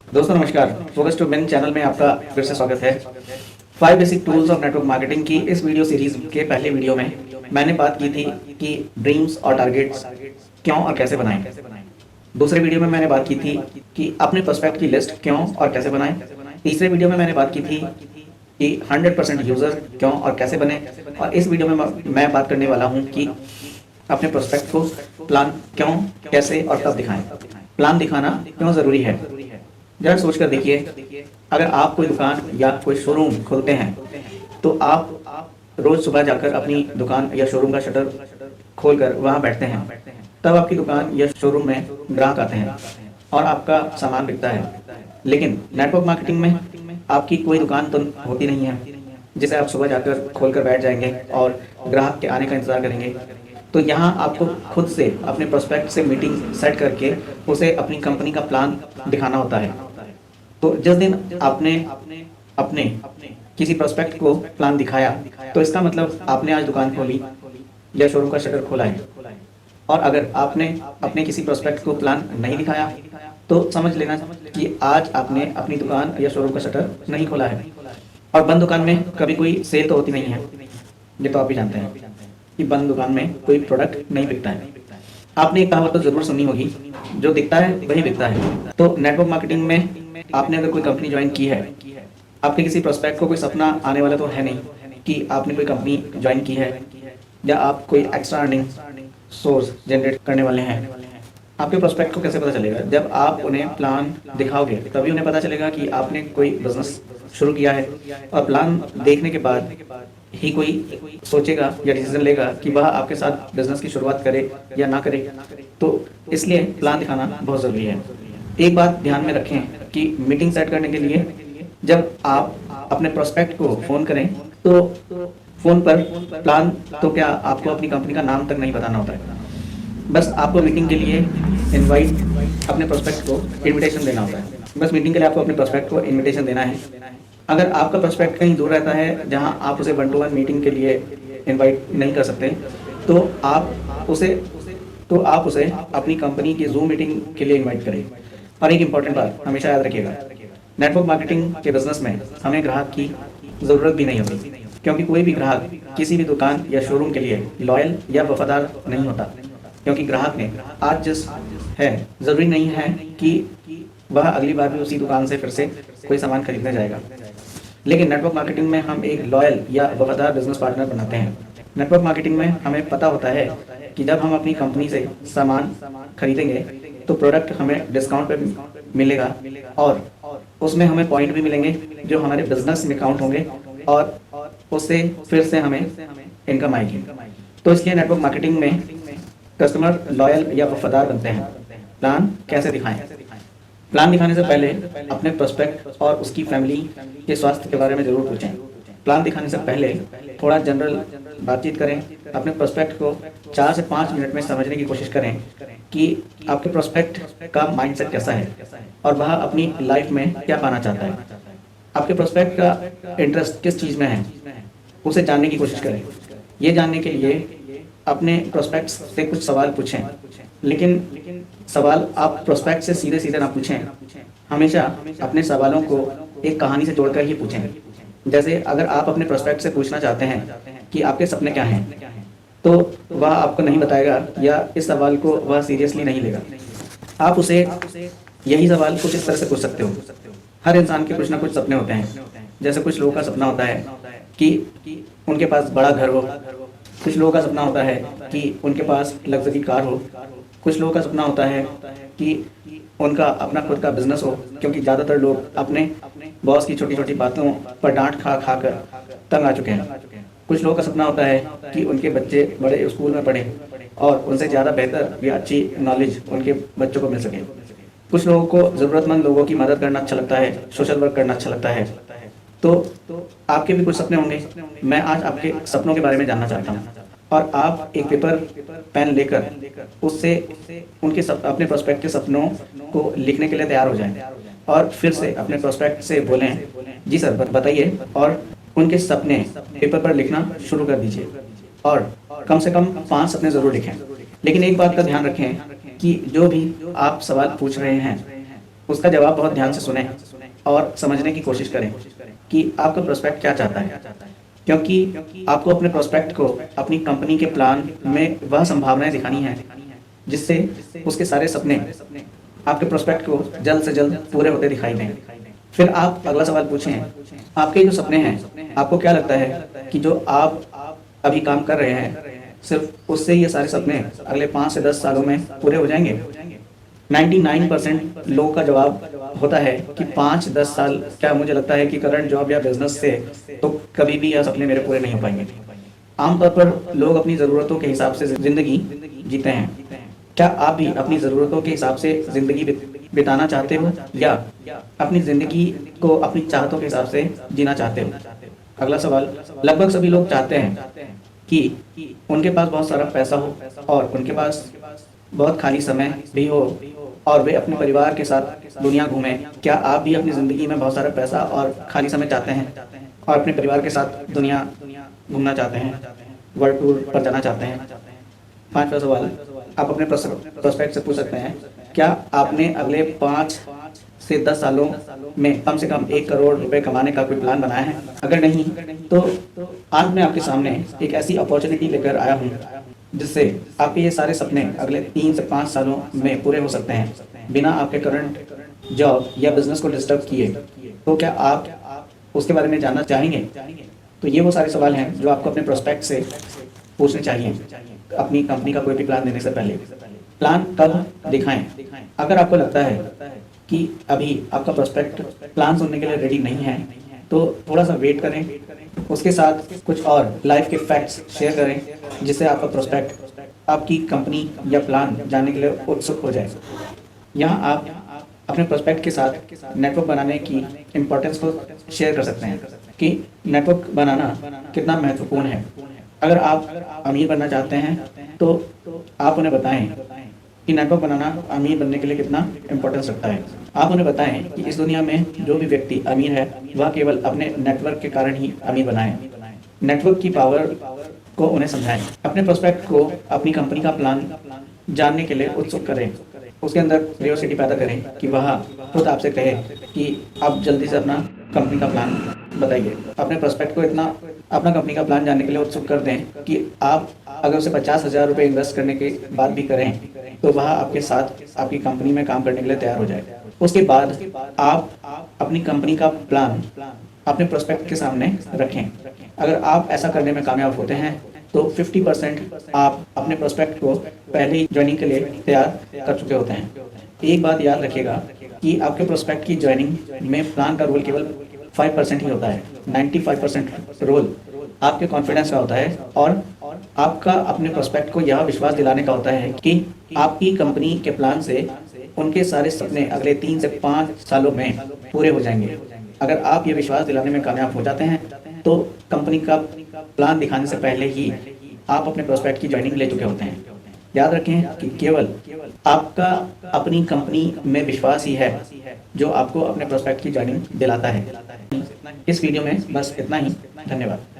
दोस्तों नमस्कार। Focus to main channel में आपका फिर से स्वागत है। 5 basic tools of network marketing की इस वीडियो सीरीज के पहले वीडियो में मैंने बात की थी कि ड्रीम्स और टारगेट्स क्यों और कैसे बनाएं। दूसरे वीडियो में मैंने बात की थी कि अपने प्रोस्पेक्ट की लिस्ट क्यों और कैसे बनाएं। तीसरे वीडियो में मैंने बात की थी कि 100% यूज़र क्यों और कैसे बने। और इस वीडियो में मैं बात करने वाला हूँ कि अपने प्रोस्पेक्ट को प्लान क्यों, कैसे और कब दिखाएं। प्लान दिखाना क्यों ज़रूरी है, जरा सोच कर देखिए। अगर आप कोई दुकान या कोई शोरूम खोलते हैं तो आप रोज सुबह जाकर अपनी दुकान या शोरूम का शटर खोलकर वहां बैठते हैं, तब आपकी दुकान या शोरूम में ग्राहक आते हैं और आपका सामान बिकता है। लेकिन नेटवर्क मार्केटिंग में आपकी कोई दुकान तो होती नहीं है जिसे आप सुबह जाकर खोलकर बैठ जाएंगे और ग्राहक के आने का इंतजार करेंगे। तो यहाँ आपको खुद से अपने प्रोस्पेक्ट से मीटिंग सेट करके उसे अपनी कंपनी का प्लान दिखाना होता है। तो जिस दिन आपने अपने किसी प्रोस्पेक्ट को प्लान दिखाया तो इसका मतलब आपने आज दुकान खोली या शोरूम का शटर खोला है। और अगर आपने अपने किसी प्रोस्पेक्ट को प्लान नहीं दिखाया तो समझ लेना कि आज आपने अपनी दुकान या शोरूम का शटर नहीं खोला है। और बंद दुकान में कभी कोई सेल तो होती नहीं है, ये तो आप भी जानते हैं कि बंद दुकान में कोई प्रोडक्ट नहीं बिकता है। आपने एक कहावत तो जरूर सुनी होगी, जो दिखता है वही बिकता है। तो नेटवर्क मार्केटिंग में आपने अगर कोई कंपनी ज्वाइन की है, आपके किसी प्रोस्पेक्ट को कोई सपना आने वाला तो है नहीं कि आपने कोई कंपनी ज्वाइन की है या आप कोई एक्स्ट्रा अर्निंग सोर्स जनरेट करने वाले हैं। आपके प्रोस्पेक्ट को कैसे पता चलेगा? जब आप उन्हें प्लान दिखाओगे तभी उन्हें पता चलेगा कि आपने कोई बिजनेस शुरू किया है। और प्लान देखने के बाद ही कोई सोचेगा या डिसीजन लेगा कि वह आपके साथ बिजनेस की शुरुआत करे या ना करे। तो इसलिए प्लान दिखाना बहुत ज़रूरी है। एक बात ध्यान में रखें कि मीटिंग सेट करने के लिए जब आप अपने प्रोस्पेक्ट को फ़ोन करें तो फ़ोन पर प्लान तो क्या, आपको अपनी कंपनी का नाम तक नहीं बताना होता है। बस आपको मीटिंग के लिए इनवाइट, अपने प्रोस्पेक्ट को इनविटेशन देना होता है। बस मीटिंग के लिए आपको अपने प्रोस्पेक्ट को इनविटेशन देना है। अगर आपका प्रोस्पेक्ट कहीं दूर रहता है जहां आप उसे 1 to 1 मीटिंग के लिए इनवाइट नहीं कर सकते तो आप उसे अपनी कंपनी की जूम मीटिंग के लिए इनवाइट करें। और एक इम्पॉर्टेंट बात हमेशा याद रखिएगा, नेटवर्क मार्केटिंग के बिजनेस में हमें ग्राहक की ज़रूरत भी नहीं होती, क्योंकि कोई भी ग्राहक किसी भी दुकान या शोरूम के लिए लॉयल या वफादार नहीं होता। क्योंकि ग्राहक ने आज जिस है, ज़रूरी नहीं है कि वह अगली बार भी उसी दुकान से फिर से कोई सामान खरीदने जाएगा। लेकिन नेटवर्क मार्केटिंग में हम एक लॉयल या वफादार बिजनेस पार्टनर बनाते हैं। नेटवर्क मार्केटिंग में हमें पता होता है कि जब हम अपनी कंपनी से सामान खरीदेंगे तो प्रोडक्ट हमें डिस्काउंट पे मिलेगा और उसमें हमें पॉइंट भी मिलेंगे जो हमारे बिजनेस में काउंट होंगे और उससे फिर से हमें इनकम आएगी। तो इसलिए नेटवर्क मार्केटिंग में कस्टमर लॉयल या वफादार बनते हैं। प्लान कैसे दिखाएं? प्लान दिखाने से पहले अपने प्रोस्पेक्ट और उसकी फैमिली के स्वास्थ्य के बारे में ज़रूर पूछें। प्लान दिखाने से पहले थोड़ा जनरल बातचीत करें। अपने प्रोस्पेक्ट को 4 से 5 मिनट में समझने की कोशिश करें कि आपके प्रोस्पेक्ट का माइंडसेट कैसा है और वह अपनी लाइफ में क्या पाना चाहता है। आपके प्रोस्पेक्ट का इंटरेस्ट किस चीज़ में है, उसे जानने की कोशिश करें। ये जानने के लिए अपने प्रोस्पेक्ट से कुछ सवाल पूछें, लेकिन सवाल आप प्रोस्पेक्ट से सीधे सीधे ना पूछें। हमेशा अपने सवालों को एक कहानी से जोड़कर ही पूछें। जैसे अगर आप अपने प्रोस्पेक्ट से पूछना चाहते हैं कि आपके सपने क्या हैं, तो वह आपको नहीं बताएगा या इस सवाल को वह सीरियसली नहीं लेगा। आप उसे यही सवाल कुछ इस तरह से पूछ सकते हो। हर इंसान के कुछ ना कुछ सपने होते हैं। जैसे कुछ लोगों का सपना होता है कि उनके पास बड़ा घर हो, कुछ लोगों का सपना होता है कि उनके पास लग्जरी कार हो, कुछ लोगों का सपना होता है कि उनका अपना खुद का बिजनेस हो, क्योंकि ज़्यादातर लोग अपने बॉस की छोटी छोटी बातों पर डांट खा खा कर तंग आ चुके हैं। कुछ लोगों का सपना होता है कि उनके बच्चे बड़े स्कूल में पढ़ें और उनसे ज़्यादा बेहतर या अच्छी नॉलेज उनके बच्चों को मिल सके। कुछ लोगों को ज़रूरतमंद लोगों की मदद करना अच्छा लगता है, सोशल वर्क करना अच्छा लगता है। तो आपके भी कुछ सपने होंगे। मैं आज आपके सपनों के बारे में जानना चाहता हूँ और आप एक पेपर पेन लेकर उससे अपने प्रोस्पेक्ट के सपनों को लिखने के लिए तैयार हो जाएं और फिर से अपने प्रोस्पेक्ट से बोलें, जी सर बताइए, और उनके सपने पेपर पर लिखना शुरू कर दीजिए और कम से कम 5 सपने ज़रूर लिखें। लेकिन एक बात का ध्यान रखें कि जो भी आप सवाल पूछ रहे हैं उसका जवाब बहुत ध्यान से सुने और समझने की कोशिश करें कि आपका प्रोस्पेक्ट क्या चाहता है, क्योंकि आपको अपने प्रोस्पेक्ट को अपनी कंपनी के प्लान में वह संभावनाएं दिखानी है जिससे उसके सारे सपने आपके प्रोस्पेक्ट को जल्द से जल्द पूरे होते दिखाई दें। फिर आप अगला सवाल पूछें, आपके जो सपने हैं, आपको क्या लगता है कि जो आप अभी काम कर रहे हैं, सिर्फ उससे ये सारे सपने अगले 5 से 10 सालों में पूरे हो जाएंगे? 99% लोगों का जवाब होता है कि 5-10 साल, क्या मुझे लगता है कि करंट जॉब या बिजनेस से तो कभी भी यह सपने मेरे पूरे नहीं हो पाएंगे। आमतौर पर लोग अपनी ज़रूरतों के हिसाब से ज़िंदगी जीते हैं। क्या आप भी अपनी ज़रूरतों के हिसाब से ज़िंदगी बिताना चाहते हो या अपनी ज़िंदगी को अपनी चाहतों के हिसाब से जीना चाहते हो? अगला सवाल, लगभग सभी लोग चाहते हैं कि उनके पास बहुत सारा पैसा हो और उनके पास बहुत खाली समय भी हो और वे अपने परिवार के साथ दुनिया घूमें। क्या आप भी अपनी ज़िंदगी में बहुत सारा पैसा और खाली समय चाहते हैं और अपने परिवार के साथ दुनिया घूमना चाहते हैं, वर्ल्ड टूर पर जाना चाहते हैं? 5वां सवाल, आप अपने प्रोस्पेक्ट से पूछ सकते हैं, क्या आपने अगले 5 से 10 सालों में कम से कम 1 करोड़ रुपए कमाने का कोई प्लान बनाया है? अगर नहीं तो आज मैं आपके सामने एक ऐसी अपॉर्चुनिटी लेकर आया हूँ जिससे आपके ये सारे सपने अगले 3 से 5 सालों में पूरे हो सकते हैं बिना आपके करंट जॉब या बिजनेस को डिस्टर्ब किए। तो क्या आप उसके बारे में जानना चाहेंगे? तो ये वो सारे सवाल हैं जो आपको अपने प्रोस्पेक्ट से पूछने चाहिए अपनी कंपनी का कोई भी प्लान देने से पहले। प्लान कब दिखाएं? अगर आपको लगता है कि अभी आपका प्रोस्पेक्ट प्लान सुनने के लिए रेडी नहीं है तो थोड़ा सा वेट करें, उसके साथ कुछ और लाइफ के फैक्ट्स शेयर करें जिससे आपका प्रोस्पेक्ट आपकी कंपनी या प्लान जानने के लिए उत्सुक हो जाए। यहाँ आप अपने प्रोस्पेक्ट के साथ नेटवर्क बनाने की इम्पोर्टेंस को शेयर कर सकते हैं कि नेटवर्क बनाना कितना महत्वपूर्ण है। अगर आप अमीर बनना चाहते हैं तो आप उन्हें बताएं कि नेटवर्क बनाना अमीर बनने के लिए कितना इम्पोर्टेंस रखता है। आप उन्हें बताएं कि इस दुनिया में जो भी व्यक्ति अमीर है वह केवल अपने नेटवर्क के कारण ही अमीर बना है। नेटवर्क की पावर को उन्हें समझाएं। अपने प्रोस्पेक्ट को अपनी कंपनी का प्लान जानने के लिए उत्सुक करें, उसके अंदर क्यूरियोसिटी पैदा करें कि वह खुद आपसे कहे कि आप जल्दी से अपना कंपनी का प्लान बताइए। अपने प्रोस्पेक्ट को इतना अपना कंपनी का प्लान जानने के लिए उत्सुक कर दें कि आप अगर उसे 50,000 रुपये इन्वेस्ट करने के बाद भी करें तो वह आपके साथ आपकी कंपनी में काम करने के लिए तैयार हो जाए। उसके बाद आप अपनी कंपनी का प्लान अपने प्रोस्पेक्ट के सामने रखें। अगर आप ऐसा करने में कामयाब होते हैं तो 50% आप अपने प्रोस्पेक्ट को पहले ही ज्वाइनिंग के लिए तैयार कर चुके होते हैं। एक बात याद रखिएगा कि आपके प्रोस्पेक्ट की ज्वाइनिंग में प्लान का रोल केवल 5% ही होता है। 95% रोल आपके कॉन्फिडेंस का होता है और आपका अपने प्रोस्पेक्ट को यह विश्वास दिलाने का होता है कि आपकी कंपनी के प्लान से उनके सारे सपने अगले 3 से 5 सालों में पूरे हो जाएंगे। अगर आप ये विश्वास दिलाने में कामयाब हो जाते हैं तो कंपनी का प्लान दिखाने से पहले ही आप अपने प्रोस्पेक्ट की ज्वाइनिंग ले चुके होते हैं। याद रखें कि केवल आपका अपनी कंपनी में विश्वास ही है जो आपको अपने प्रोस्पेक्ट की ज्वाइनिंग दिलाता है। इस वीडियो में बस इतना ही। धन्यवाद।